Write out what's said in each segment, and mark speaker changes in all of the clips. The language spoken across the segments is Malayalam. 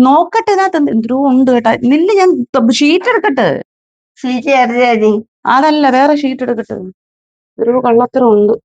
Speaker 1: നോക്കട്ടെ, ഇതിനകത്ത് എന്തോ ഉണ്ട് കേട്ടാ. നില്ല്, ഞാൻ ഷീറ്റ് എടുക്കട്ടെ.
Speaker 2: ഷീറ്റ്
Speaker 1: അതല്ല, വേറെ ഷീറ്റ് എടുക്കട്ടെ. ഒരു കള്ളത്തരം ഉണ്ട്.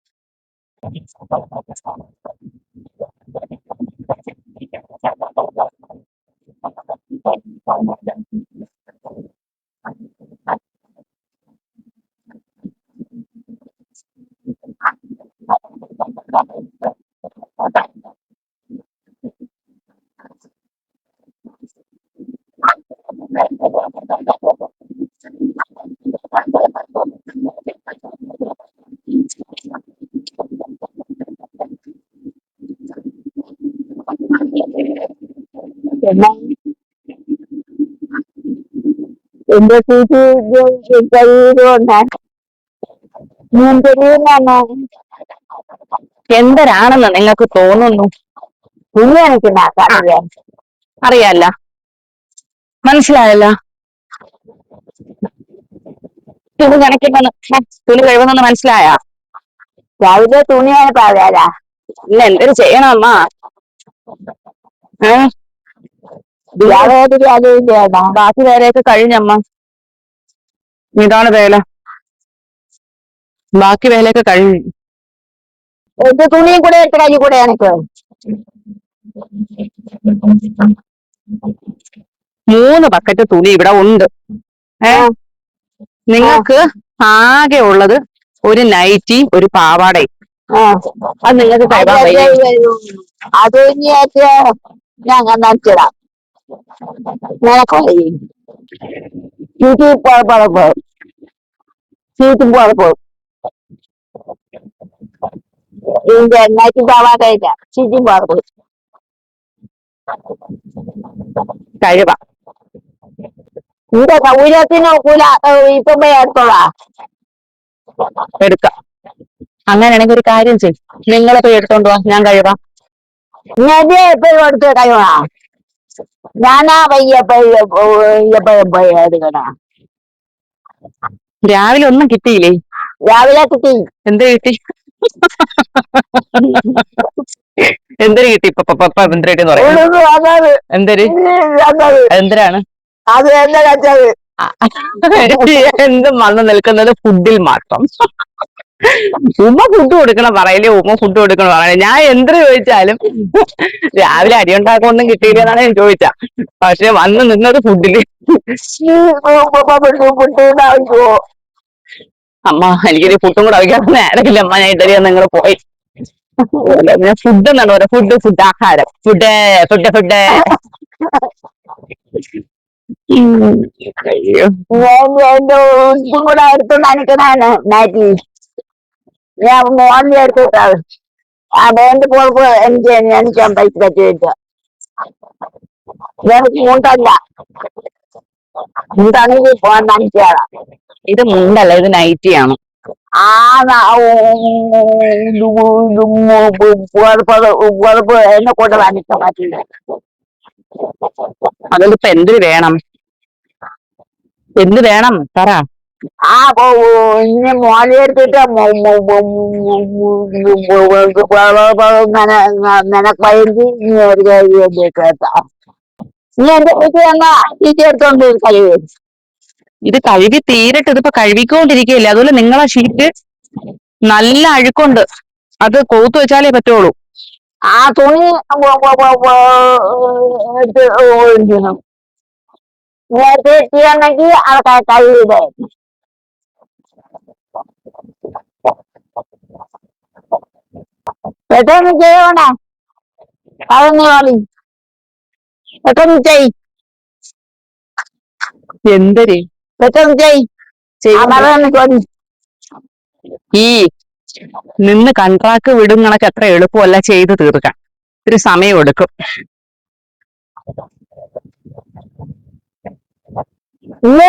Speaker 2: എന്റെ
Speaker 1: എന്തരാണെന്ന് നിങ്ങൾക്ക് തോന്നുന്നു?
Speaker 2: തുണി എനിക്കുന്ന
Speaker 1: അറിയാല്ല, മനസ്സിലായല്ല. തുണി കണക്കുന്ന, തുണി കഴിവെന്ന് മനസ്സിലായ?
Speaker 2: രാവിലെ തുണിയാണ് പറയാ.
Speaker 1: ഇല്ല, എന്തൊരു ചെയ്യണം അമ്മ? ബാക്കി വേലയൊക്കെ കഴിഞ്ഞമ്മ. ഇതാണ് വേല, ബാക്കി വേലയൊക്കെ കഴിഞ്ഞു.
Speaker 2: എന്റെ തുണിയും കൂടെ കഴിഞ്ഞു കൂടെ എനിക്ക്
Speaker 1: 3 ബക്കറ്റ് തുണി ഇവിടെ ഉണ്ട്. നിങ്ങൾക്ക് ആകെ ഉള്ളത് ഒരു നൈറ്റിയും ഒരു പാവാടയും. അത് നിങ്ങൾക്ക് കഴിവാൻ വയ്യ.
Speaker 2: അത് ഞങ്ങൾ നനച്ചിടാം. ചീറ്റും കുഴപ്പം இந்த நைட்டு பாவாடை ചീറ്റും കുഴപ്പം
Speaker 1: കഴിവ.
Speaker 2: இந்த സൗകര്യത്തിന് ഇപ്പം എടുത്തോളാം.
Speaker 1: എടുക്കാം. അങ്ങനെയാണെങ്കിൽ ഒരു കാര്യം ചെയ്യും, നിങ്ങളെ പോയി എടുത്തോണ്ട് പോവാ, ഞാൻ കഴിവാം.
Speaker 2: ഞാൻ എപ്പോഴും എടുത്ത് കഴിവാ. ഞാനാ എപ്പോഴും എടുക്കണ.
Speaker 1: രാവിലെ ഒന്നും കിട്ടിയില്ലേ?
Speaker 2: രാവിലെ കിട്ടി.
Speaker 1: എന്ത് കിട്ടി? എന്തൊരു കിട്ടി? എന്തിരേട്ടെന്ന് പറയാം. എന്തൊരു എന്തിനാണ്
Speaker 2: അത്? എന്താ കച്ചത്?
Speaker 1: എന്തും വന്ന് നിൽക്കുന്നത് ഫുഡിൽ മാത്രം. ഉമ്മ ഫുഡ് കൊടുക്കണം പറയലേ, ഉമ്മ ഫുഡ് കൊടുക്കണം പറയലേ. ഞാൻ എന്ത് ചോദിച്ചാലും രാവിലെ അരി ഉണ്ടാക്കൊന്നും കിട്ടിയില്ല എന്നാണ് ഞാൻ ചോദിച്ച. പക്ഷെ വന്ന് നിന്നത് ഫുഡില്. അമ്മ എനിക്കൊരു ഫുഡും കൂടെ അയക്കാൻ നേരമില്ല അമ്മ, ഞാൻ ഇടറിയാ നിങ്ങൾ പോയി. ഫുഡ് എന്നാണ് പറയാ, ഫുഡ് ആഹാരം, ഫുഡ് ഫുഡ് ഫുഡ്.
Speaker 2: എന്റെ ഉപ്പും കൂടെ എടുത്ത് നനക്കണാണ് നാറ്റി. ഞാൻ മോനെ എടുത്തിട്ടാണ് വേണ്ട കുഴപ്പം. എനിക്ക് നനയ്ക്കാൻ പൈസ പറ്റിയിട്ട് എനിക്ക് മുണ്ടല്ല. മുണ്ടാണെങ്കിൽ നനയ്ക്കാറാം.
Speaker 1: ഇത് മുണ്ടല്ല, ഇത് നൈറ്റിയാണ്.
Speaker 2: കുഴപ്പം എന്നെ കൊണ്ട് നനയ്ക്കാൻ പറ്റില്ല.
Speaker 1: അതിലിപ്പോ എന്തിനു വേണം? എന്ത് വേണം പറ.
Speaker 2: ഇനി മോനെ എടുത്തിട്ട് നിനക്ക് നീ എന്റെ വീട്ടിൽ വന്നാ എടുത്തോണ്ട് കഴിവ്.
Speaker 1: ഇത് കഴുകി തീരട്ട്, ഇതിപ്പോ കഴുകിക്കൊണ്ടിരിക്കുകയല്ലേ. അതുപോലെ നിങ്ങളെ ഷീറ്റ് നല്ല അഴുക്കുണ്ട്, അത് കോത്തു വെച്ചാലേ പറ്റുള്ളൂ.
Speaker 2: ആ തുണി എടുത്ത് നേരത്തെ എത്തിയാണെങ്കിൽ അവിടെ കഴിയില്ലേ. പെട്ടെന്ന് ചെയ്യണേ, അതൊന്ന് കളി പെട്ടെന്ന് ചെയ്.
Speaker 1: എന്തര്
Speaker 2: പെട്ടെന്ന് ചെയ്.
Speaker 1: ഈ നിന്ന് കൺട്രാക്ട് വിടും കണക്ക് അത്ര എളുപ്പമല്ല ചെയ്ത് തീർക്കാൻ, ഒരു സമയം എടുക്കും.
Speaker 2: നീ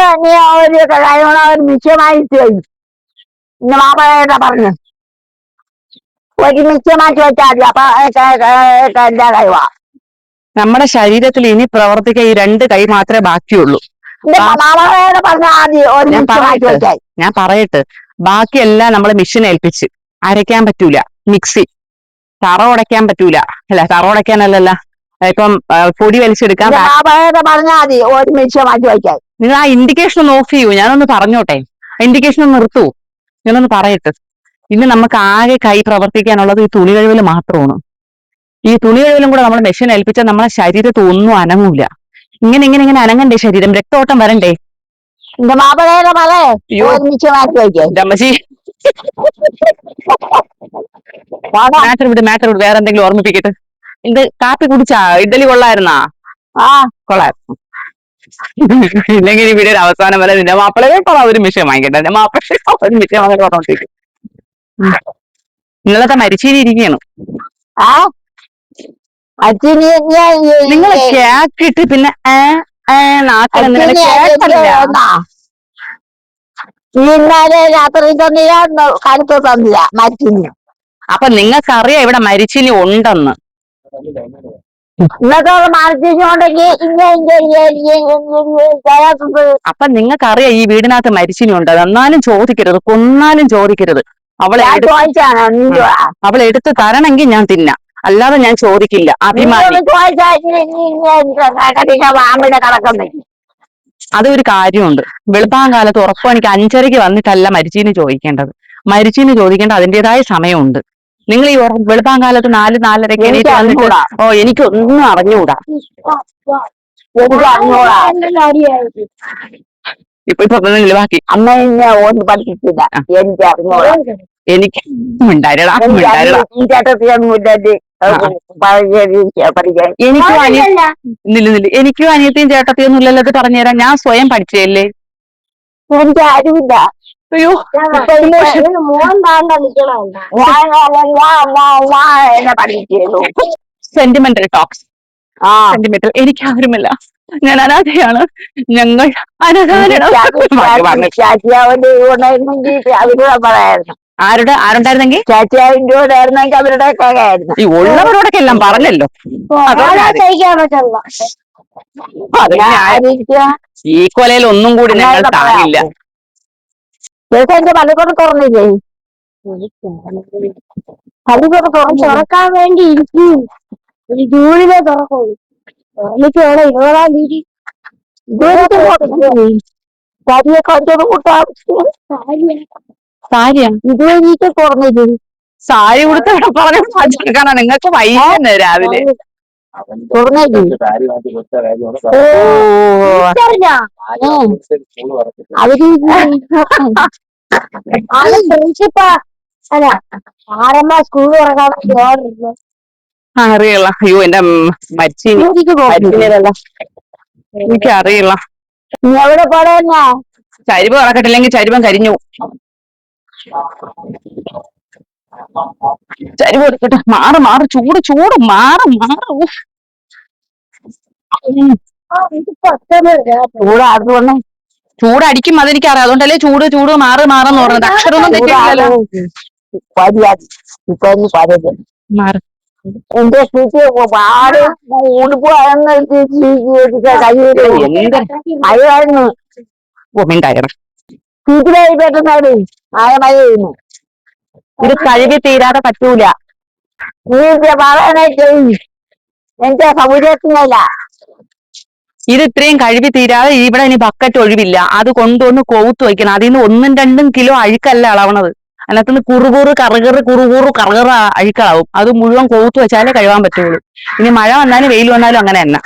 Speaker 2: ഒരു കഴിവണ നിശ്ചയമായിട്ട് ഇന്ന് മാമ പറഞ്ഞു ഒരു നിശ്ചയമാക്കി വെച്ചാൽ മതി. അപ്പൊ എന്താ കഴിവാ?
Speaker 1: നമ്മുടെ ശരീരത്തിൽ ഇനി പ്രവർത്തിക്കാൻ ഈ 2 കൈ മാത്രമേ ബാക്കിയുള്ളൂ. ഞാൻ പറയട്ടെ, ബാക്കിയെല്ലാം നമ്മള് മെഷീൻ ഏൽപ്പിച്ച്. അരയ്ക്കാൻ പറ്റൂല, മിക്സി. തറ ഉടയ്ക്കാൻ പറ്റൂല. അല്ല, തറ ഉടയ്ക്കാനല്ലല്ല, ഇപ്പം പൊടി വലിച്ചെടുക്കാൻ
Speaker 2: എന്റെ മാപ്പളയോട് പറഞ്ഞാൽ മതി ഒരുമിച്ച് മാറ്റി വയ്ക്കാൻ.
Speaker 1: നിങ്ങൾ ആ ഇൻഡിക്കേഷൻ ഒന്ന് ഓഫ് ചെയ്യൂ, ഞാനൊന്ന് പറഞ്ഞോട്ടെ. ഇൻഡിക്കേഷൻ ഒന്ന് നിർത്തൂ, ഞാനൊന്ന് പറയട്ടെ. ഇന്ന് നമുക്ക് ആകെ കൈ പ്രവർത്തിക്കാനുള്ളത് ഈ തുണി കഴുകൽ മാത്രമാണ്. ഈ തുണി കഴുകലും കൂടെ നമ്മൾ മെഷീൻ ഏൽപ്പിച്ചാൽ നമ്മളെ ശരീരത്തിൽ ഒന്നും അനങ്ങൂല. ഇങ്ങനെ ഇങ്ങനെ ഇങ്ങനെ അനങ്ങണ്ടേ ശരീരം, രക്തോട്ടം വരണ്ടേ?
Speaker 2: എന്റെ മാപ്പളയോട് പറയേ
Speaker 1: അയ്യോ
Speaker 2: ഒരുമിച്ച് മാറ്റി വയ്ക്കാൻ.
Speaker 1: രമജി, മാറ്റർ വിട് മാറ്റർ വിട്, വേറെ എന്തെങ്കിലും ഓർമ്മിപ്പിക്കട്ടെ. ഇത് കാപ്പി കുടിച്ചാ? ഇഡ്ഡലി കൊള്ളായിരുന്നാ?
Speaker 2: ആ
Speaker 1: കൊള്ളായിരുന്നു. ഇല്ലെങ്കിൽ ഈ വീഡിയോയുടെ അവസാനം വരെ നിന്റെ മാപ്പിളയെ ഒരു മിഷൻ വാങ്ങിക്കട്ടെ, എന്റെ മാപ്പിള ഒരു മിഷൻ വാങ്ങി പറഞ്ഞോണ്ടിരിക്കും. നിങ്ങളൊക്കെ മരിച്ചീരി ഇരിക്കുകയാണ്.
Speaker 2: ആ അച്ഛന്
Speaker 1: നിങ്ങൾ കേക്കിട്ട് പിന്നെ കേക്കല്ല.
Speaker 2: ഇന്നലെ രാത്രി തന്നില്ല, കാലത്ത് തന്നില്ല മരിച്ചിന്.
Speaker 1: അപ്പൊ നിങ്ങൾക്കറിയാം ഇവിടെ മരിച്ചിനി ഉണ്ടെന്ന്.
Speaker 2: ഇന്നത്തെ മരിച്ചുണ്ടെങ്കിൽ
Speaker 1: അപ്പൊ നിങ്ങൾക്കറിയാം ഈ വീടിനകത്ത് മരിച്ചിനി ഉണ്ട്. എന്നാലും ചോദിക്കരുത്, കൊന്നാലും ചോദിക്കരുത്. അവളെ എടുത്ത് തരണമെങ്കിൽ ഞാൻ തിന്നാം, അല്ലാതെ ഞാൻ ചോദിക്കില്ല. അഭിമാനി അതൊരു കാര്യമുണ്ട്. വെളുപ്പാൻ കാലത്ത് ഉറപ്പം എനിക്ക് 5:30 വന്നിട്ടല്ല മരിച്ചീന് ചോദിക്കേണ്ടത്. മരിച്ചീന് ചോദിക്കേണ്ട അതിൻ്റെതായ സമയമുണ്ട്. നിങ്ങൾ ഈ വെളുപ്പാൻ കാലത്ത് 4-4:30 എണീറ്റ് വന്നിട്ട് എനിക്കൊന്നും അറിഞ്ഞുകൂടാ. ഇപ്പൊ ബാക്കി
Speaker 2: അമ്മ എന്നെ ഒന്ന് പഠിപ്പിച്ചില്ല, എനിക്ക് അറിഞ്ഞോളാം.
Speaker 1: എനിക്ക് മിണ്ടാരടാ മിണ്ടാരടാ. എനിക്കും അനിയത്തിയും ചേട്ടത്തിയൊന്നും ഇല്ലല്ലോ ഇത് പറഞ്ഞുതരാൻ. ഞാൻ സ്വയം പഠിച്ചതല്ലേ.
Speaker 2: എനിക്ക് ആരുമില്ല.
Speaker 1: അയ്യോ
Speaker 2: എന്നെ പഠിപ്പിച്ചു.
Speaker 1: Sentimental talks. സെന്റിമെന്റൽ. എനിക്ക് ആരുമില്ല, ഞാൻ അനാഥയാണ്. ഞങ്ങൾ ആരുണ്ടായിരുന്നെങ്കിൽ
Speaker 2: ചാച്ചിയാവിന്റെ കൂടെ ആയിരുന്നെങ്കിൽ അവരുടെ ആയിരുന്നു.
Speaker 1: ഈ ഉള്ളവരോടൊക്കെ എല്ലാം പറഞ്ഞല്ലോ. ഈ കൊലയിൽ ഒന്നും കൂടി ഞങ്ങൾ താങ്ങില്ല.
Speaker 2: എന്റെ പള്ളിക്കൂടം തുറന്നില്ലേ? പള്ളിക്കൂടം തുറക്കാൻ വേണ്ടി ഇരിക്കും. ഒരു ജൂണിലെ തുറക്കുള്ളൂ. തുറന്നിട്ട് വേണം 20-ാം തീയതി സാരിയെ കണ്ടത് കൂട്ടാം.
Speaker 1: സാരിയാ
Speaker 2: ഇതുവരെയൊക്കെ തുറന്നില്ലേ?
Speaker 1: സാരി കൊടുത്ത് ഇവിടെ പറഞ്ഞാ നിങ്ങൾക്ക് വൈകുന്നേ രാവിലെ
Speaker 2: സ്കൂൾ തുറക്കാൻ
Speaker 1: അറിയില്ല. അയ്യോ എന്റെ മരിച്ചില്ല, എനിക്കറിയില്ല.
Speaker 2: നീ എവിടെ പോടാ?
Speaker 1: ചരിവ് ഇറക്കട്ടില്ലെങ്കിൽ ചരിവം കരിഞ്ഞു. ചരിവ് എടുക്കട്ടെ. മാറ് മാറ്, ചൂട് ചൂട്, മാറ് മാറ്.
Speaker 2: ചൂടാടുകൊണ്ട്
Speaker 1: ചൂടടിക്കും, അതെനിക്കറിയാം. അതുകൊണ്ടല്ലേ ചൂട് ചൂട് മാറ് മാറെന്ന് പറഞ്ഞത്. അക്ഷരമൊന്നും തെറ്റില്ലല്ലോ. മാറ്.
Speaker 2: എന്റെ പാട് ഉടുപ്പ് കഴിവായിരുന്നു.
Speaker 1: കയറ്.
Speaker 2: ചീറ്റിലായി പെട്ടെന്നാട് ആയ മഴ ചെയ്യുന്നു.
Speaker 1: ഇത് കഴുകി തീരാതെ പറ്റൂല.
Speaker 2: നീ പറയാനായി ചെയ്യും. എന്റെ സൗകര്യത്തിനല്ല.
Speaker 1: ഇത് ഇത്രയും കഴുകി തീരാതെ ഇവിടെ ഇനി ബക്കറ്റ് ഒഴിവില്ല. അത് കൊണ്ടുവന്ന് കൊവുത്ത് വയ്ക്കണം. അതിൽ നിന്ന് 1-2 കിലോ അഴുക്കല്ല അളവണത്. അതിനകത്തുനിന്ന് കുറുകുറു കറുകറ അഴുക്കാവും. അത് മുഴുവൻ കൊവുത്ത് വെച്ചാലേ കഴുകാൻ പറ്റുള്ളൂ. ഇനി മഴ വന്നാലും വെയിൽ വന്നാലും അങ്ങനെ തന്നെ.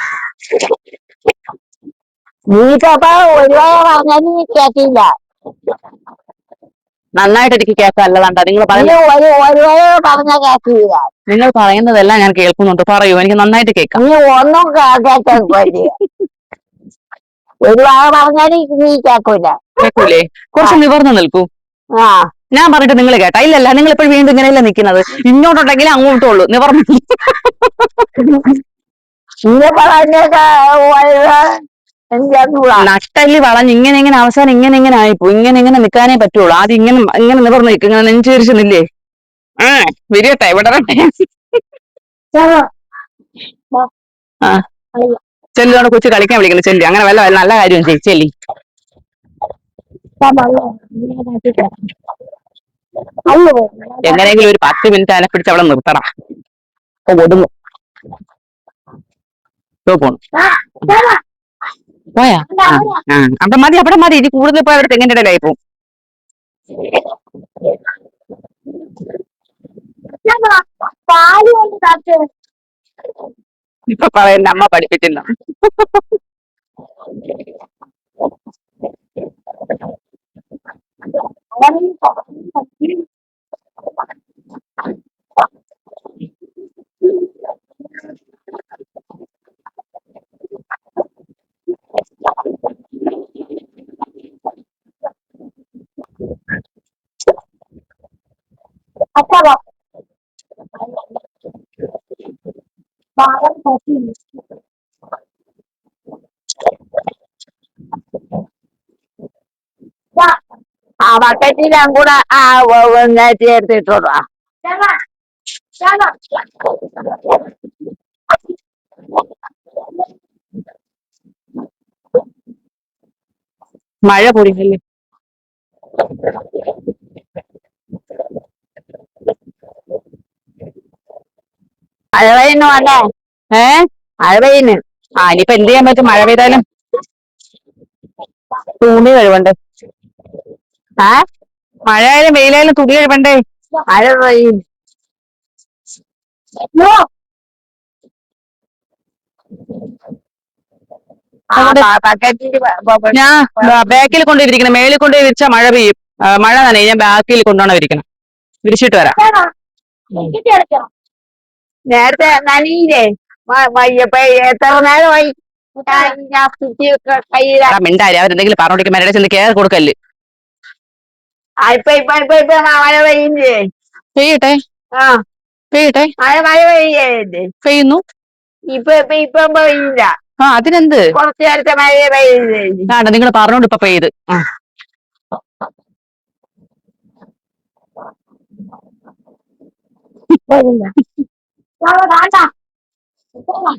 Speaker 2: നീ ഒരുപാട് പറഞ്ഞാലും നീ കേട്ടില്ല.
Speaker 1: നന്നായിട്ട് എനിക്ക് കേൾക്കാല്ലതാണ്ട നിങ്ങൾ
Speaker 2: പറഞ്ഞ കേട്ടില്ല.
Speaker 1: നിങ്ങൾ പറയുന്നതെല്ലാം ഞാൻ കേൾക്കുന്നുണ്ട്. പറയൂ, എനിക്ക് നന്നായിട്ട് കേൾക്കാം.
Speaker 2: നീ ഒന്നും കേൾക്കാൻ ഒരുപാട് പറഞ്ഞാലും നീ കേൾക്കൂല.
Speaker 1: കേൾക്കൂലേ? കുറച്ച് നിവർന്ന് നിൽക്കൂ. ഞാൻ പറഞ്ഞിട്ട് നിങ്ങൾ കേട്ടാ? ഇല്ലല്ല, നിങ്ങൾ ഇപ്പോഴും വീണ്ടും ഇങ്ങനെയല്ല നിൽക്കുന്നത്. ഇങ്ങോട്ടുണ്ടെങ്കിൽ അങ്ങോട്ടുള്ളൂ. നിവർന്ന് നട്ടല് വളഞ്ഞ് ഇങ്ങനെ ഇങ്ങനെ അവസാനം ഇങ്ങനെ ആയിപ്പോ. ഇങ്ങനെ നിൽക്കാനേ പറ്റുള്ളൂ. ആദ്യം ഇങ്ങനെ നിവർന്ന് നിൽക്കും. ഇങ്ങനെ നെഞ്ചുരിച്ച് നില്ലേ. വിരിയട്ടെ, വിടരട്ടെ. ചെല്ലിയോടെ കൊച്ചു കളിക്കാൻ വിളിക്കുന്നു. ചെല്ലി അങ്ങനെ വല്ല നല്ല കാര്യം ചെയ്യും. ചെല്ലി എങ്ങനെയെങ്കിലും ഒരു 10 മിനിറ്റ് അതിനെ പിടിച്ച് അവിടെ നിർത്തണം. ഒതുങ്ങും. പോണു. പോയാ അവിടെ മതി, അവിടെ മതി. ഇനി കൂടുതൽ പോയി അവിടെ തെങ്ങിന്റെ ഇടയിലായി പോകും.
Speaker 2: പാല് കൊണ്ട് താത്ത
Speaker 1: ഇപ്പൊ പറയുന്ന അമ്മ പഠിപ്പിച്ചില്ല.
Speaker 2: അച്ഛാ പാലം പറ്റി
Speaker 1: ആ ബക്കറ്റിലും കൂടെ ചേർത്തിട്ടോടാ. മഴ പൊടിക്കല്ലേ. മഴ പെയ്യുന്നു അല്ലേ? മഴ പെയ്യുന്നു. ഇനിയിപ്പൊ എന്ത് ചെയ്യാൻ പറ്റും? മഴ പെയ്താലും തുണി കഴുകണ്ടേ? മഴയായാലും വെയിലായാലും തുണി കഴുകണ്ടേ? മഴ പെയ്യും. ഞാൻ ബാക്കിൽ കൊണ്ടുപോയിരിക്കണം. മേളിൽ കൊണ്ടുപോയി വിരിച്ചാ മഴ പെയ്യും. മഴ തന്നെ. ഞാൻ ബാക്കിൽ കൊണ്ടുപോകണം വിരിക്കണം. വിരിച്ചിട്ട് വരാം. നേരത്തെ നനയില്ലേ? എത്ര നേരമായി മിണ്ടാരി. അവരെന്തെങ്കിലും പറഞ്ഞോണ്ടിരിക്കും. മരടെ ചെന്ന് കയറി കൊടുക്കല്ലേ. ഇപ്പൊ മഴ പെയ്യേ. പെയ്യട്ടെ. പെയ്യട്ടെ. മഴ പെയ്യുന്നു. ഇപ്പൊ പെയ്യില്ല. അതിനെന്ത്? കുറച്ചു നേരത്തെ മഴ പെയ്യുന്നത് നിങ്ങൾ പറഞ്ഞോണ്ട് ഇപ്പൊ പെയ്ത്.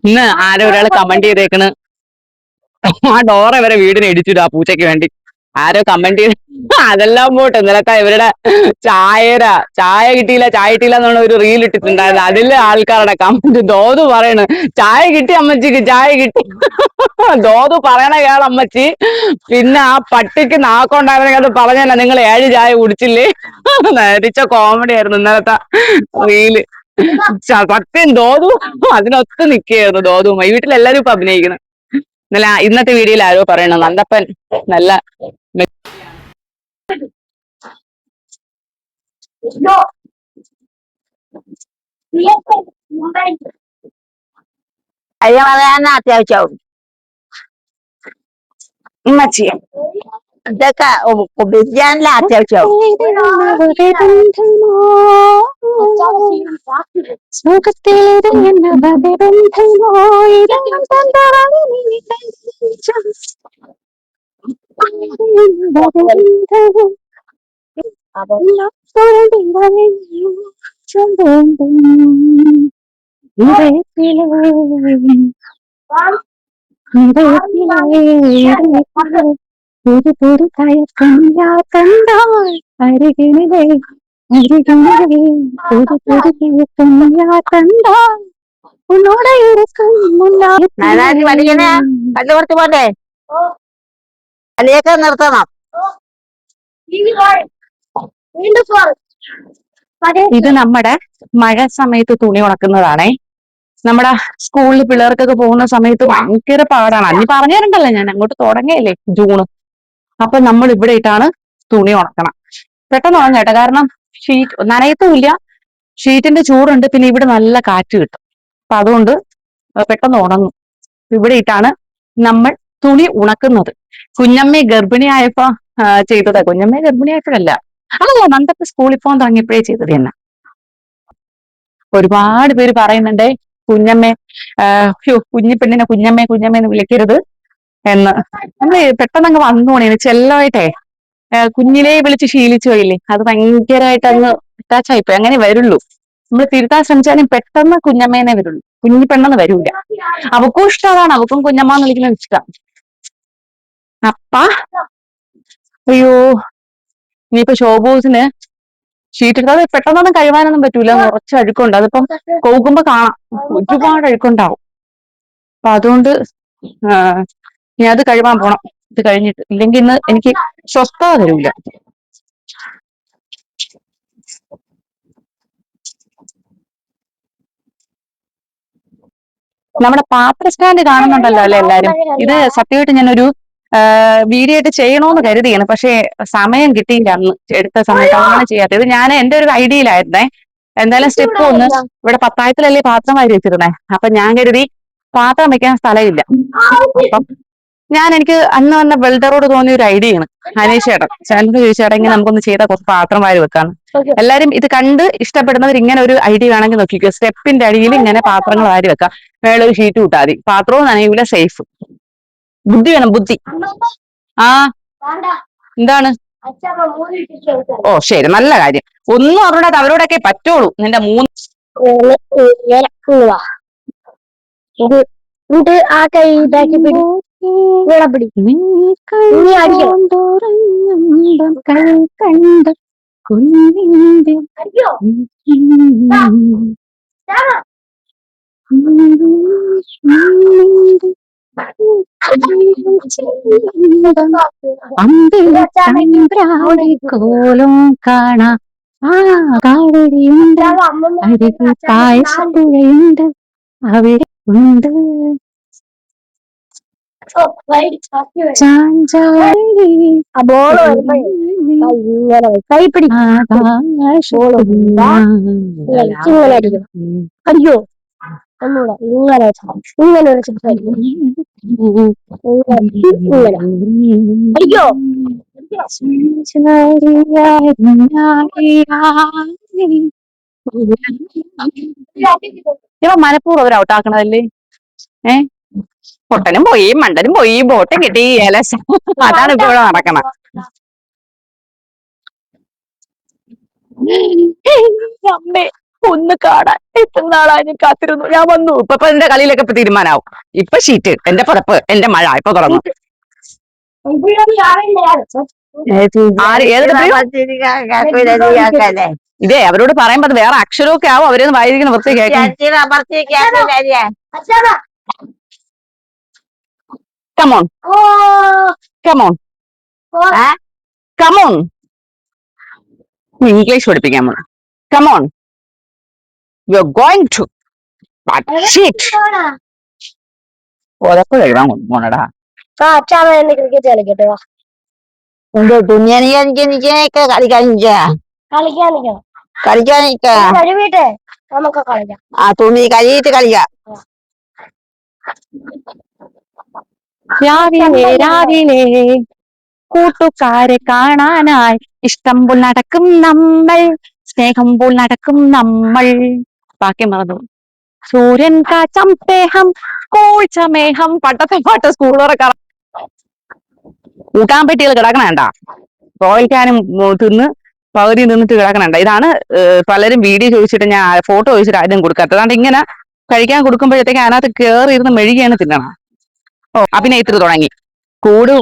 Speaker 1: ഇന്ന് ആരോ ഒരാൾ കമന്റ് ചെയ്തേക്കണ്, ആ ഡോറ വരെ വീടിന് ഇടിച്ചിടും ആ പൂച്ചയ്ക്ക് വേണ്ടി. ആരോ കമന്റ് ചെയ്ത്. അതെല്ലാം പോട്ടെ. ഇന്നലത്തെ ഇവരുടെ ചായ കിട്ടിയില്ല എന്നുള്ള ഒരു റീൽ ഇട്ടിട്ടുണ്ടായിരുന്നു. അതിലെ ആൾക്കാരുടെ കമന്റ് ദോതു പറയണ്, ചായ കിട്ടി അമ്മച്ചിക്ക്, ചായ കിട്ടി. ദോതു പറയണ കേളമ്മച്ചി. പിന്നെ ആ പട്ടിക്ക് നാക്കൊണ്ടായിരുന്നെങ്കിൽ അത് പറഞ്ഞല്ല, നിങ്ങൾ 7 ചായ കുടിച്ചില്ലേ. നരിച്ച കോമഡി ആയിരുന്നു ഇന്നലത്തെ റീല്. സത്യം ദോതു അതിനൊത്ത് നിക്കുകയായിരുന്നു. ദോതുമായി വീട്ടിലെല്ലാരും ഇപ്പൊ അഭിനയിക്കണം. ഇന്നത്തെ വീഡിയോയിൽ ആരോ പറയണ നന്ദപ്പൻ നല്ല അയ്യ പറയാൻ അത്യാവശ്യമാവും ഉമ്മച്ചിയെ. ഇതൊക്കെ ബിരിയാണില അത്യാവശ്യമാവും. ഒരു കയക്കം കണ്ടാൽ അരികിലെ ഒരു കയക്കം കണ്ടാൽ ഉന്നോടെ കല്ലുപുറത്ത് പോണ്ടേ? അലിയൊക്കെ നിർത്തണം. ഇത് നമ്മുടെ മഴ സമയത്ത് തുണി ഉണക്കുന്നതാണേ. നമ്മുടെ സ്കൂളിൽ പിള്ളേർക്കൊക്കെ പോകുന്ന സമയത്ത് ഭയങ്കര പാടാണ്. അന്ന് പറഞ്ഞു തരണ്ടല്ലോ, ഞാൻ അങ്ങോട്ട് തുടങ്ങിയല്ലേ ജൂണ്. അപ്പൊ നമ്മൾ ഇവിടെ ഇട്ടാണ് തുണി ഉണക്കണം. പെട്ടെന്ന് ഉണങ്ങട്ടെ, കാരണം ഷീറ്റ് നനയത്തുമില്ല, ഷീറ്റിന്റെ ചൂടുണ്ട്, പിന്നെ ഇവിടെ നല്ല കാറ്റ് കിട്ടും. അപ്പൊ അതുകൊണ്ട് പെട്ടെന്ന് ഉണങ്ങും. ഇവിടെ ഇട്ടാണ് നമ്മൾ തുണി ഉണക്കുന്നത്. കുഞ്ഞമ്മ ഗർഭിണിയായപ്പോ ചെയ്തതാ. കുഞ്ഞമ്മ ഗർഭിണിയായപ്പോഴല്ല, അതല്ല, നന്ദപ്പ സ്കൂളിൽ പോകാൻ തുടങ്ങിയപ്പോഴേ ചെയ്തത് തന്നെ. ഒരുപാട് പേര് പറയുന്നുണ്ടേ, കുഞ്ഞമ്മേ കുഞ്ഞി പെണ്ണിനെ കുഞ്ഞമ്മേന്ന് വിളിക്കരുത് എന്ന്. നമ്മള് പെട്ടെന്ന് അങ്ങ് വന്നോണേ ചെല്ലമായിട്ടേ, കുഞ്ഞിലേ വിളിച്ച് ശീലിച്ചു പോയില്ലേ, അത് ഭയങ്കരമായിട്ട് അങ്ങ് അറ്റാച്ച് ആയിപ്പോയി. അങ്ങനെ വരുള്ളൂ. നമ്മൾ തിരുത്താൻ ശ്രമിച്ചാലും പെട്ടെന്ന് കുഞ്ഞമ്മേനെ വരുള്ളൂ, കുഞ്ഞി പെണ്ണെന്ന് വരൂല. അവക്കും ഇഷ്ടം അതാണ്, അവക്കും കുഞ്ഞമ്മ വിളിക്കുന്നത് ഇഷ്ടം. അപ്പ അയ്യോ, ഇനിയിപ്പോ ഷോബൂസിന് ഷീറ്റ് ഇട്ടത് പെട്ടെന്നൊന്നും കഴിവാനൊന്നും പറ്റൂല, കുറച്ച് അഴുക്കുണ്ട്. അതിപ്പം കൗകുമ്പോ കാണാം, ഒരുപാട് അഴുക്കുണ്ടാവും. അപ്പൊ അതുകൊണ്ട് ഇനി അത് കഴുകാൻ പോണം. ഇത് കഴിഞ്ഞിട്ട്, ഇല്ലെങ്കിൽ ഇന്ന് എനിക്ക് സ്വസ്ഥത തരൂല. നമ്മുടെ പാത്ര സ്റ്റാൻഡ് കാണുന്നുണ്ടല്ലോ അല്ലെ എല്ലാരും. ഇത് സത്യമായിട്ട് ഞാനൊരു വീഡിയോ ആയിട്ട് ചെയ്യണോന്ന് കരുതിയാണ്, പക്ഷെ സമയം കിട്ടിയില്ല അന്ന് എടുത്ത സമയത്ത്, അങ്ങനെ ചെയ്യാത്ത. ഇത് ഞാൻ എന്റെ ഒരു ഐഡിയയിലായിരുന്നേ. എന്തായാലും സ്റ്റെപ്പ് ഒന്ന് ഇവിടെ പത്തായത്തിലല്ലേ പാത്രം വാരി വെച്ചിരുന്നേ. അപ്പൊ ഞാൻ കരുതി പാത്രം വെക്കാൻ സ്ഥലമില്ല. അപ്പം എനിക്ക് അന്ന് വന്ന വെൽഡറോട് തോന്നിയ ഒരു ഐഡിയയാണ്. അനീഷ് ചേട്ടൻ ചോദിച്ചേട്ടാ ഇങ്ങനെ നമുക്കൊന്ന് ചെയ്താൽ കുറച്ച് പാത്രം വാരി വെക്കാണ്. എല്ലാരും ഇത് കണ്ട് ഇഷ്ടപ്പെടുന്നവർ ഇങ്ങനെ ഒരു ഐഡിയ വേണമെങ്കിൽ നോക്കിക്കോ. സ്റ്റെപ്പിന്റെ അടിയിൽ ഇങ്ങനെ പാത്രങ്ങൾ വാരി വെക്കാം, മേളൊരു ഷീറ്റ് കൂട്ടാൽ മതി, പാത്രവും നനയൂല, സേഫ്. ബുദ്ധി വേണം, ബുദ്ധി. ആ എന്താണ്? ഓ ശരി, നല്ല കാര്യം. ഒന്നും അവരോട് അവരോടൊക്കെ പറ്റുള്ളൂ. നിന്റെ മൂന്ന്
Speaker 2: ആ കൈ ഇതാക്കി പിടി.
Speaker 1: കോലും കാണാ കാവടിയുണ്ട്, അരികു പായസപ്പുഴയുണ്ട്, അവിടെ ഉണ്ട് കൈപ്പിടി. അയ്യോ ഒന്നുകൂടെ ഇങ്ങനെ ഇങ്ങനെ ഒരു സംസാരിക്കും. അയ്യോ ഇവ മനഃപൂർവ്വം അവർ ഔട്ടാക്കണതല്ലേ. പൊട്ടനും പോയി, മണ്ടനും പോയി, ബോട്ടും കിട്ടി, അതാണ് ഇപ്പൊ ഇവിടെ നടക്കണം. അമ്മേ ഒന്ന് കാണാൻ എത്ര നാളായി ഞാൻ കാത്തിരുന്നു. ഞാൻ വന്നു. ഇപ്പൊ എന്റെ കളിയിലൊക്കെ ഇപ്പൊ തീരുമാനാവും. ഇപ്പൊ ഷീറ്റ്, എന്റെ പുറപ്പ്, എന്റെ മഴ ഇപ്പൊ തുടങ്ങും. ഇതേ അവരോട് പറയുമ്പോ അത് വേറെ അക്ഷരമൊക്കെ ആവും. അവരൊന്ന് വായിരിക്കുന്ന വൃത്തി കേൾക്കാം. Come on. Come on. Come on. English പഠിപ്പിക്കാൻ പോണം. Come on. You're going to. Shit. ഉറപ്പ് കഴിവാൻ കൊണ്ടുപോണടാ.
Speaker 2: ക്രിക്കറ്റ് കളിക്കട്ടെ.
Speaker 1: എനിക്ക് കളിക്കാൻ
Speaker 2: കഴിവിട്ടെ നമുക്ക് കളിക്കാം.
Speaker 1: ആ തുണി കഴിയിട്ട് കളിക്കാം. രാവിലെ കൂട്ടുകാരെ കാണാനായി ഇഷ്ടം പോൽ നടക്കും നമ്മൾ, സ്നേഹം പോൽ നടക്കും നമ്മൾ. ബാക്കി മറന്നു. സൂര്യൻ കാച്ചംപേഹം സ്കൂൾ ചമേഹം. പട്ടത്തെ പാട്ട് സ്കൂളൊക്കെ കൂട്ടാൻ പെട്ടികൾ കിടക്കണേണ്ട. റോയൽക്കാനും തിന്ന് പകുതി നിന്നിട്ട് കിടക്കണേണ്ട. ഇതാണ് പലരും വീഡിയോ ചോദിച്ചിട്ട് ഞാൻ ഫോട്ടോ ചോദിച്ചിട്ട് ആദ്യം കൊടുക്കാത്തത്. അതുകൊണ്ട് ഇങ്ങനെ കഴിക്കാൻ കൊടുക്കുമ്പോഴത്തേക്ക് അതിനകത്ത് കയറി ഇരുന്ന് മെഴുകിയാണ് തിന്നണം. ഓ അഭിനയത്തിൽ തുടങ്ങി. കൂട്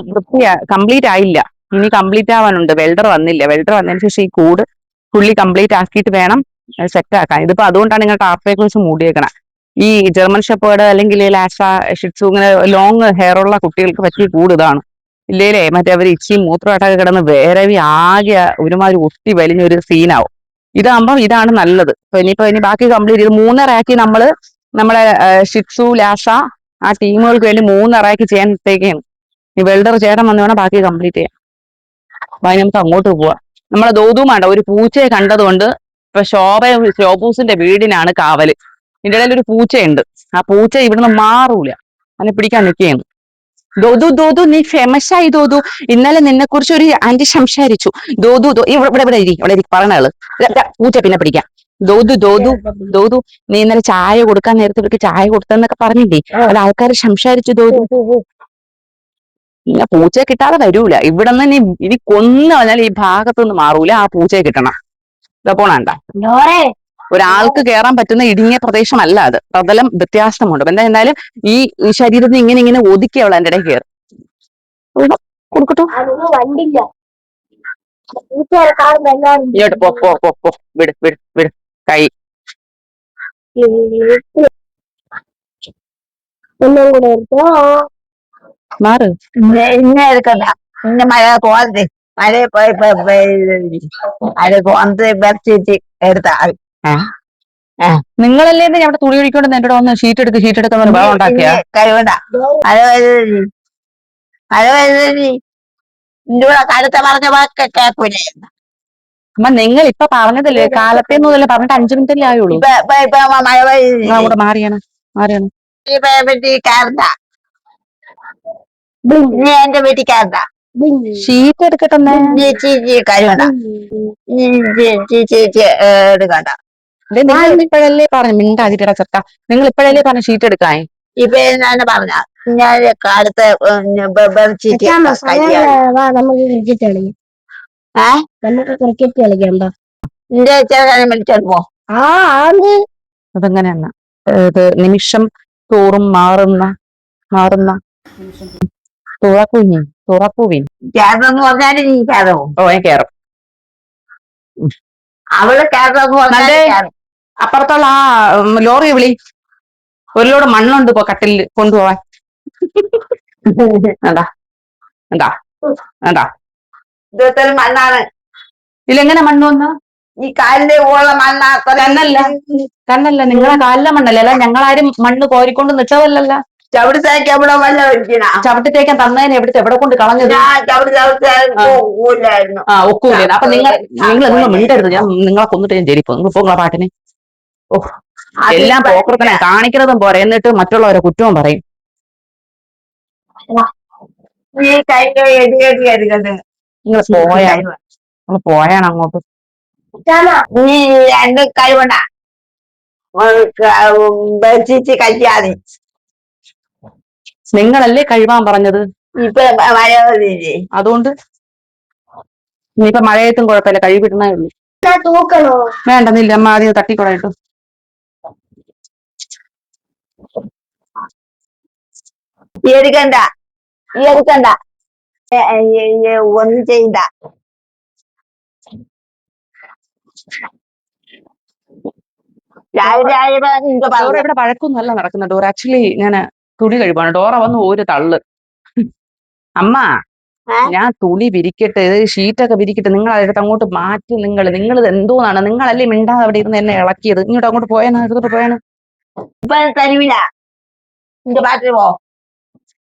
Speaker 1: കംപ്ലീറ്റ് ആയില്ല, ഇനി കംപ്ലീറ്റ് ആവാനുണ്ട്. വെൽഡർ വന്നില്ല. വെൽഡർ വന്നതിന് ശേഷം ഈ കൂട് ഫുള്ളി കംപ്ലീറ്റ് ആക്കിയിട്ട് വേണം സെറ്റ് ആക്കാൻ. ഇതിപ്പോ അതുകൊണ്ടാണ് നിങ്ങൾ ടാർപ്പേക്ക് വെച്ച് മൂടിയേക്കണം. ഈ ജർമ്മൻ ഷെപ്പേർഡ് അല്ലെങ്കിൽ ലാഷ, ഷിറ്റ്സു, ഇങ്ങനെ ലോങ് ഹെയർ ഉള്ള കുട്ടികൾക്ക് പറ്റിയ കൂട് ഇതാണ്. ഇല്ലേലേ മറ്റേ അവർ ഇച്ചിയും മൂത്രമായിട്ടൊക്കെ കിടന്ന് വേരവി ആകെ ഒരുമാതിരി ഒട്ടി വലിഞ്ഞൊരു സീനാവും. ഇതാകുമ്പം ഇതാണ് നല്ലത്. ഇനി ബാക്കി കംപ്ലീറ്റ് ഇത് 3 റാക്കി നമ്മളെ ഷിറ്റ്സു, ലാഷ ആ ടീമുകൾക്ക് വേണ്ടി 3 റാക്കി ചെയ്യാൻ ഇട്ടേക്കാണ്. ഈ വെൽഡർ ചേട്ടൻ വന്ന് വേണം ബാക്കി കംപ്ലീറ്റ് ചെയ്യാൻ. അപ്പൊ അതിന് നമുക്ക് അങ്ങോട്ട് പോവാം. നമ്മളെ ദോതുമാണ്ട ഒരു പൂച്ചയെ കണ്ടതുകൊണ്ട് ഇപ്പൊ ശോഭൂസിന്റെ വീടിനാണ് കാവല്. ഇതിന്റെ ഇടയിൽ ഒരു പൂച്ചയുണ്ട്. ആ പൂച്ച ഇവിടുന്ന് മാറൂല, അതിനെ പിടിക്കാൻ നിൽക്കുകയാണ്. ദോതു നീ ഫേമസ് ആയി ദോതു. ഇന്നലെ നിന്നെ കുറിച്ച് ഒരു ആന്റി സംസാരിച്ചു. ദോതു ഇവിടെ പറഞ്ഞാള് പൂച്ച പിന്നെ പിടിക്കാം. ദോതു നീ ഇന്നലെ ചായ കൊടുക്കാൻ നേരത്തെ ഇവർക്ക് ചായ കൊടുത്തെന്നൊക്കെ പറഞ്ഞില്ലേ, അത് ആൾക്കാർ സംസാരിച്ചു ദോതു. പിന്നെ പൂച്ചയെ കിട്ടാതെ വരൂല. ഇവിടെ നിന്ന് ഇനി കൊന്നു പറഞ്ഞാൽ ഈ ഭാഗത്തുനിന്ന് മാറൂല. ആ പൂച്ചയെ കിട്ടണം. ഇതാ പോണണ്ട. ഒരാൾക്ക് കയറാൻ പറ്റുന്ന ഇടുങ്ങിയ പ്രദേശമല്ല അത്. പ്രതലം വ്യത്യാസമുണ്ട്. എന്തായാലും ഈ ശരീരത്തിന് ഇങ്ങനെ ഒതുക്കിയവൾ എന്റെ ഇടയിൽ കയറി കൊടുക്കട്ടോ. വിട് കൈ.
Speaker 2: ഒന്നും കൂടെ എടുത്തോ.
Speaker 1: മാറ്.
Speaker 3: ഇന്നെ എടുക്കണ്ട. ഇന്ന മഴ പോവാതെ മഴ പോയി മഴ പോവാതെ ബെഡ്ഷീറ്റ് എടുത്താ
Speaker 1: നിങ്ങളല്ലേ ഇത് അവിടെ തുണി ഒഴിക്കൊണ്ട് എന്റെ വന്ന് ഷീറ്റ് എടുക്കുന്ന ഒരു ഭാവം ഉണ്ടാക്കിയ
Speaker 3: കഴിവണ്ട. മഴ പെയ്തീ മഴ പെയ്തീ ഇന്റെ കൂടെ കടുത്ത പറഞ്ഞ വാക്ക് കേൾക്കൂലേ?
Speaker 1: അമ്മ നിങ്ങൾ ഇപ്പൊ പറഞ്ഞതല്ലേ കാലത്തേന്നല്ലേ പറഞ്ഞിട്ട് 5 മിനിറ്റല്ലേ ആയുള്ളൂ.
Speaker 3: ഇപ്പൊ മഴ പെയ്തീ
Speaker 1: അങ്ങോട്ട് മാറിയാണ്
Speaker 3: കയറണ്ട. നീ എന്റെ വീട്ടിൽ കയറണ്ട.
Speaker 1: ഷീറ്റ് എടുക്കട്ടെ
Speaker 3: കഴിവണ്ട. എടുക്കണ്ട.
Speaker 1: നിങ്ങൾ ഇപ്പോഴല്ലേ പറഞ്ഞു മിണ്ടാതിട്ട ചെക്ക. നിങ്ങൾ ഇപ്പോഴല്ലേ പറഞ്ഞു ഷീറ്റ് എടുക്കാൻ.
Speaker 3: ഇപ്പൊ ഞാൻ പറഞ്ഞ ഞാൻ കാലത്ത് ബെഡ്ഷീറ്റ്
Speaker 2: നമുക്ക് ക്രിക്കറ്റ് കളിക്കാം. നമുക്ക് ക്രിക്കറ്റ് കളിക്കണ്ട.
Speaker 3: നിന്റെ ചെറുകാലം വിളിച്ചോണ്ട് പോ.
Speaker 1: അതെങ്ങനെയാണ് ഇത് നിമിഷം തോറും മാറുന്ന തുറക്കുവിൻ.
Speaker 3: കേരളെന്ന് പറഞ്ഞാല് നീ കയറോ?
Speaker 1: ഓ ഞാൻ കേറും.
Speaker 3: അവള് കേരളെന്ന് പറഞ്ഞാല്
Speaker 1: അപ്പുറത്തുള്ള ആ ലോറി വിളി. ഒരു ലോഡ് മണ്ണുണ്ട് ഇപ്പൊ കട്ടിലിൽ കൊണ്ടുപോവാൻ. എന്താ എന്താ എന്താ
Speaker 3: ഇതൊരു മണ്ണാണ്.
Speaker 1: ഇതിലെങ്ങനെ മണ്ണ് വന്ന
Speaker 3: ഈ കാലിന്റെ ഉള്ള മണ്ണ
Speaker 1: തന്നല്ല നിങ്ങളെ കാലിലെ മണ്ണല്ലേ. അല്ല ഞങ്ങളാരും മണ്ണ് കോരിക്കൊണ്ട് നിട്ടതല്ലല്ല.
Speaker 3: ചവിട്ടിത്തേക്ക് എവിടെ വെള്ളം ഒഴിക്കണ
Speaker 1: ചവിട്ടിത്തേക്കാൻ തന്നതിന് എവിടെ കൊണ്ട് കളഞ്ഞത്? ഒക്കൂല. അപ്പൊ നിങ്ങൾ നിങ്ങൾ മിണ്ടരുത്. ഞാൻ നിങ്ങളെ കൊന്നിട്ട് ഞാൻ ജയിലിപ്പോ. നിങ്ങൾ പോങ്ങളെ പാട്ടിന്. ഓഹ് എല്ലാം പോക്കൃത്തിനെ കാണിക്കുന്നതും പോരെ, എന്നിട്ട് മറ്റുള്ളവരെ കുറ്റവും പറയും. നിങ്ങൾ പോയാണ് അങ്ങോട്ട്.
Speaker 3: നീ രണ്ട് കഴിവണ്ട. ബെഡ്ഷീറ്റ് കഴിക്കാതെ
Speaker 1: നിങ്ങളല്ലേ കഴിവാൻ പറഞ്ഞത്.
Speaker 3: ഇപ്പൊ മഴ
Speaker 1: അതുകൊണ്ട് ഇനിയിപ്പൊ മഴയത്തും കുഴപ്പമില്ല, കഴിവിടുന്നേ ഉള്ളൂ.
Speaker 2: തൂക്കണോ?
Speaker 1: വേണ്ട നില്ല അമ്മ ആദ്യം തട്ടിക്കൊടയിട്ടു.
Speaker 3: എടുക്കണ്ട ഒന്നും ചെയ്യണ്ട.
Speaker 1: ഡോറ ഇവിടെ വഴക്കൊന്നുമല്ല നടക്കുന്നത്. ഡോറ ആക്ച്വലി ഞാൻ തുണി കഴിവാണ്. ഡോറ വന്ന് ഒരു തള്ളു. അമ്മ ഞാൻ തുണി വിരിക്കട്ടെ, ഷീറ്റൊക്കെ വിരിക്കട്ടെ, നിങ്ങൾ അതെടുത്ത് അങ്ങോട്ട് മാറ്റി. നിങ്ങൾ എന്തോന്നാണ്? നിങ്ങളല്ലേ മിണ്ടാതെ അവിടെ ഇരുന്ന് എന്നെ ഇളക്കിയത്. ഇങ്ങോട്ട് അങ്ങോട്ട് പോയാണ്, എടുത്തോട്ട് പോയാണ്.
Speaker 3: തരുവില്ല.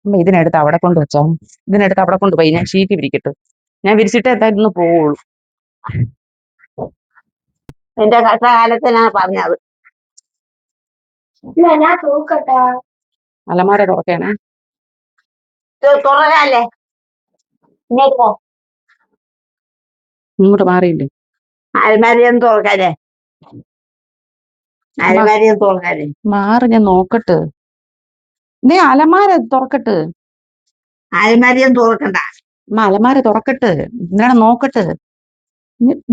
Speaker 1: അമ്മ ഇതിനടുത്ത് അവിടെ കൊണ്ട് വെച്ചോ. ഇതിനടുത്ത് അവിടെ കൊണ്ട് പോയി ഞാൻ ഷീറ്റ് വിരിക്കട്ടെ. ഞാൻ വിരിച്ചിട്ട് എന്തായാലും ഇന്ന് പോവുള്ളൂ.
Speaker 3: എന്റെ കഷ്ടകാലത്ത് ഞാൻ പറഞ്ഞത്.
Speaker 1: അലമാര തുറക്കാണ്.
Speaker 3: തുറക്കല്ലേ? ഇങ്ങോട്ട് പോ.
Speaker 1: ഇങ്ങോട്ട് മാറിയില്ലേ?
Speaker 3: അലമാരിയൊന്നും തുറക്കാല്ലേ? അലമാരിയൊന്നും തുറക്കാല്ലേ?
Speaker 1: മാറി ഞാൻ നോക്കട്ടെ. നീ അലമാര തുറക്കട്ടെ.
Speaker 3: അലമാരിയൊന്നും തുറക്കണ്ട.
Speaker 1: അലമാര തുറക്കട്ടെ. എന്തിനാണ് നോക്കട്ടെ.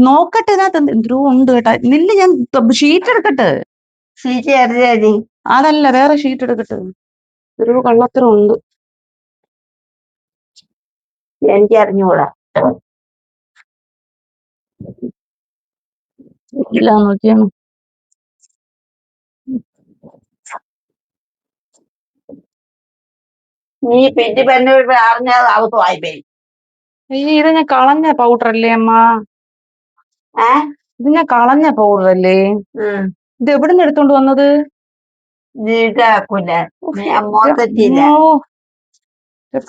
Speaker 1: നോക്കട്ടെ. ഇതിനകത്ത് എന്തോ ഉണ്ട് കേട്ടാ. നില്ല്, ഞാൻ ഷീറ്റ് എടുക്കട്ടെ.
Speaker 3: ഷീറ്റ്
Speaker 1: അതല്ല, വേറെ ഷീറ്റ് എടുക്കട്ടെ. ഒരു കള്ളത്തരം ഉണ്ട്.
Speaker 3: എനിക്ക് അറിഞ്ഞൂടാ.
Speaker 1: ഇല്ല നോക്കിയാണ്.
Speaker 3: നീ പെറ്റി പെണ്ണ് അറിഞ്ഞത് അവത്ത് വായ്പേ.
Speaker 1: ഇത് ഞാൻ കളഞ്ഞ പൗഡർ അല്ലേ അമ്മ? ഇത് ഞാൻ കളഞ്ഞ പൗഡർ അല്ലേ? ഇത് എവിടുന്ന് എടുത്തോണ്ട് വന്നത്?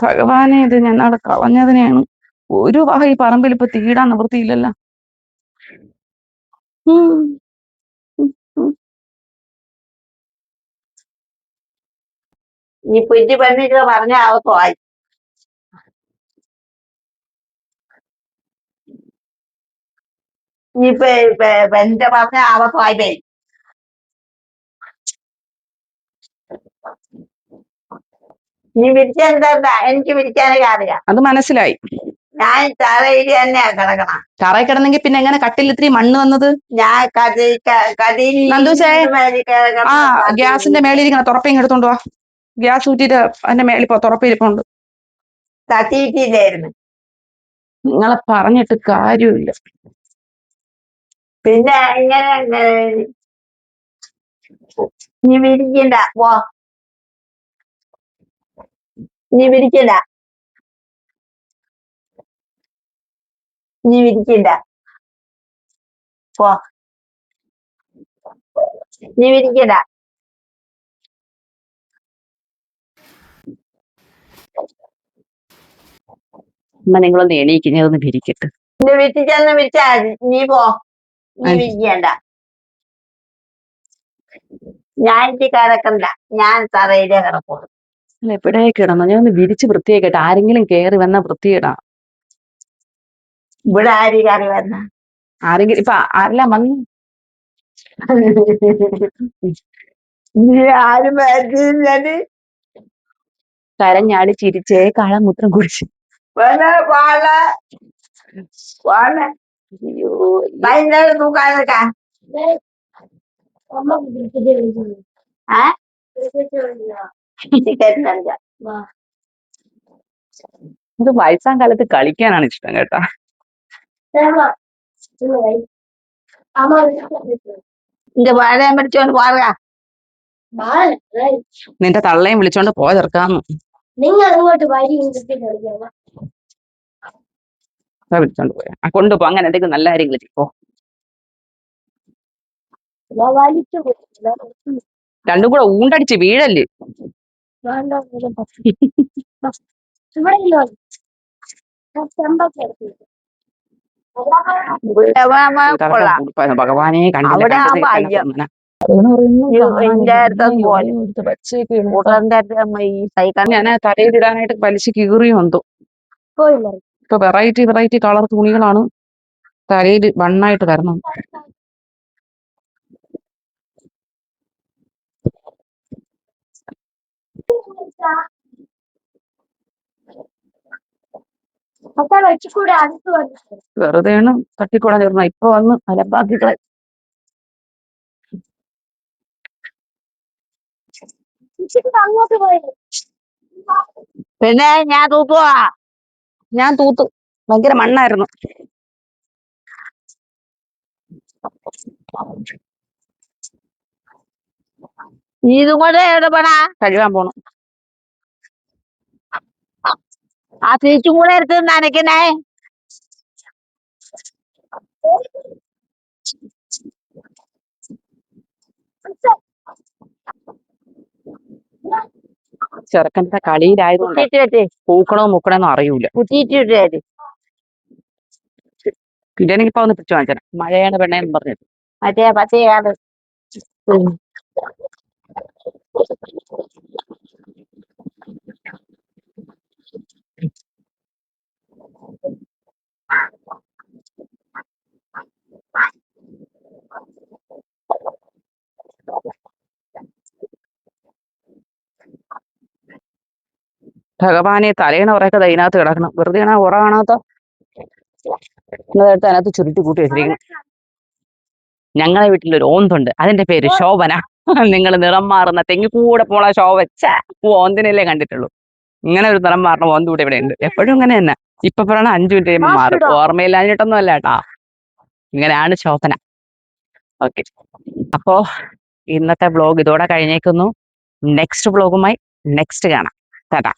Speaker 1: ഭഗവാനെ, ഇത് ഞാൻ അവിടെ കളഞ്ഞതിനെയാണ്. ഒരു വക ഈ പറമ്പിൽ ഇപ്പൊ തീടാൻ നിവൃത്തിയില്ലല്ലോ.
Speaker 3: നീ പെറ്റി പെണ്ണിട്ട് പറഞ്ഞ അവത്ത് വായി. നീ പെണ്ണിട്ട് പറഞ്ഞ അവത്ത് വായ്പേ. നീ വിരിച്ചെന്താ? എനിക്ക് വിരിക്കാനൊക്കെ അറിയാം.
Speaker 1: അത് മനസ്സിലായി.
Speaker 3: ഞാൻ തറയിൽ തന്നെയാ കിടക്കണം.
Speaker 1: തറയിൽ കിടന്നെങ്കിൽ പിന്നെ എങ്ങനെ കട്ടിൽ ഇത്തിരി മണ്ണ് വന്നത്?
Speaker 3: ഞാൻ
Speaker 1: ഗ്യാസിന്റെ മേളിരിക്കണം. തുറപ്പിങ് എടുത്തോണ്ട് പോവാ. ഗ്യാസ് ഊറ്റിട്ട് അതിന്റെ മേളിൽ തുറപ്പിരിപ്പുണ്ട്.
Speaker 3: തട്ടിയിട്ടില്ലായിരുന്നു.
Speaker 1: നിങ്ങളെ പറഞ്ഞിട്ട് കാര്യമില്ല.
Speaker 3: പിന്നെ ഇങ്ങനെ നീ വിരിക്കണ്ട. പോ. നീ വിരിക്കണ്ട, നീ വിരിക്കണ്ട, പോ, നീ വിരിക്കണ്ട.
Speaker 1: അമ്മ നിങ്ങളൊന്ന് എണീക്ക്, ഞാൻ ഒന്ന് വിരിക്കട്ടെ.
Speaker 3: നീ വിരിച്ചാന്ന് വിരിച്ചാ മതി. നീ പോ, നീ വിരിക്കണ്ട. ഞാൻ കിടക്കണ്ട, ഞാൻ തറയിലേ കിടക്കുള്ളൂ.
Speaker 1: എവിടെ കിടന്നു? ഞാൻ ഒന്ന് വിരിച്ച് വൃത്തിയാക്കട്ടെ, ആരെങ്കിലും കേറി വന്ന വൃത്തിയിടാം.
Speaker 3: ഇവിടെ ആര് കയറി വന്ന?
Speaker 1: ആരെങ്കിലും ഇപ്പൊ ആരെല്ലാം വന്നു?
Speaker 3: നീ ആരും വരുന്നത്?
Speaker 1: കരഞ്ഞാടി ചിരിച്ചേ കാളമൂത്രം കുടിച്ച്. അയ്യോ,
Speaker 3: വൈകുന്നേരം തൂക്കാനൊക്കെ
Speaker 1: ഇത് വയസ്സാം കാലത്ത് കളിക്കാനാണ് ഇഷ്ടം കേട്ടാ.
Speaker 3: നിന്റെ വാഴയും പിടിച്ചോണ്ട് പോകാ.
Speaker 1: നിന്റെ തള്ളയും വിളിച്ചോണ്ട് പോയതെർക്കാന്ന്.
Speaker 2: നിങ്ങൾ അങ്ങോട്ട് വരി
Speaker 1: വിളിച്ചോണ്ട് പോയാ കൊണ്ടുപോ. അങ്ങനെ എന്തെങ്കിലും നല്ല കാര്യങ്ങൾ ചെയ്യോ. രണ്ടും കൂടെ ഊണ്ടടിച്ച് വീഴല്ലേ. ഭഗവാനെ
Speaker 3: അവിടെ ആവുമ്പോ അയ്യോ
Speaker 1: ഞാൻ തലയിലിടാനായിട്ട് വലിച്ച് കീറിയോ എന്തോ. ഇപ്പൊ വെറൈറ്റി കളർ തുണികളാണ് തലയിൽ വണ്ണായിട്ട് വരണം. വെറുതെയാണ് തട്ടിക്കൂടാൻ ചേർന്ന. ഇപ്പൊ വന്ന് അലമ്പാക്കികളെ.
Speaker 2: അങ്ങോട്ട് പോയി.
Speaker 3: പിന്നെ ഞാൻ തൂത്തുവാ.
Speaker 1: ഞാൻ തൂത്തു, ഭയങ്കര മണ്ണായിരുന്നു.
Speaker 3: നീ ഇതും കൂടെ എവിടെ പോണാ?
Speaker 1: കഴുകാൻ പോണം.
Speaker 3: ആ തിരിച്ചും കൂടെ എടുത്ത് നനയ്ക്കണേ.
Speaker 1: ചെറുക്കന്റെ കളിയിലായതുകൊണ്ട് പൂക്കണോ മുക്കണോന്നും അറിയൂല.
Speaker 3: കുത്തിയിട്ട്
Speaker 1: കിട്ടണെങ്കിൽ ഇപ്പൊ ഒന്ന് പിടിച്ചു വാങ്ങിച്ചാൽ മഴയാണ് പെണ്ണേന്ന് പറഞ്ഞത്.
Speaker 3: മറ്റേ പച്ചയാണ്.
Speaker 1: ഭഗവാനെ തലേണ ഉറയൊക്കെ അതിനകത്ത് കിടക്കണം. വെറുതെ ആണ് ഉറ കാണാത്ത. എടുത്ത് അതിനകത്ത് ചുരുട്ടി കൂട്ടി വെച്ചിരിക്കണം. ഞങ്ങളെ വീട്ടിലൊരു ഓന്തുണ്ട്, അതിന്റെ പേര് ശോഭന. നിങ്ങൾ നിറം മാറുന്ന തെങ്ങിക്കൂടെ പോണ ശോഭച്ച ഓന്തിനല്ലേ കണ്ടിട്ടുള്ളൂ. ഇങ്ങനെ ഒരു നിറം മാറണ ഓന്ത് കൂടെ ഇവിടെ ഉണ്ട്. എപ്പോഴും ഇങ്ങനെ തന്നെ. ഇപ്പൊ പറയണ 5 മിനിറ്റ് കഴിയുമ്പോൾ മാറും. ഓർമ്മയില്ലാഞ്ഞിട്ടൊന്നും അല്ല കേട്ടാ, ഇങ്ങനെയാണ് ശോഭന. ഓക്കെ, അപ്പോ ഇന്നത്തെ വ്ലോഗ് ഇതോടെ കഴിഞ്ഞേക്കുന്നു. നെക്സ്റ്റ് വ്ലോഗുമായി നെക്സ്റ്റ് കാണാം. ടാറ്റാ.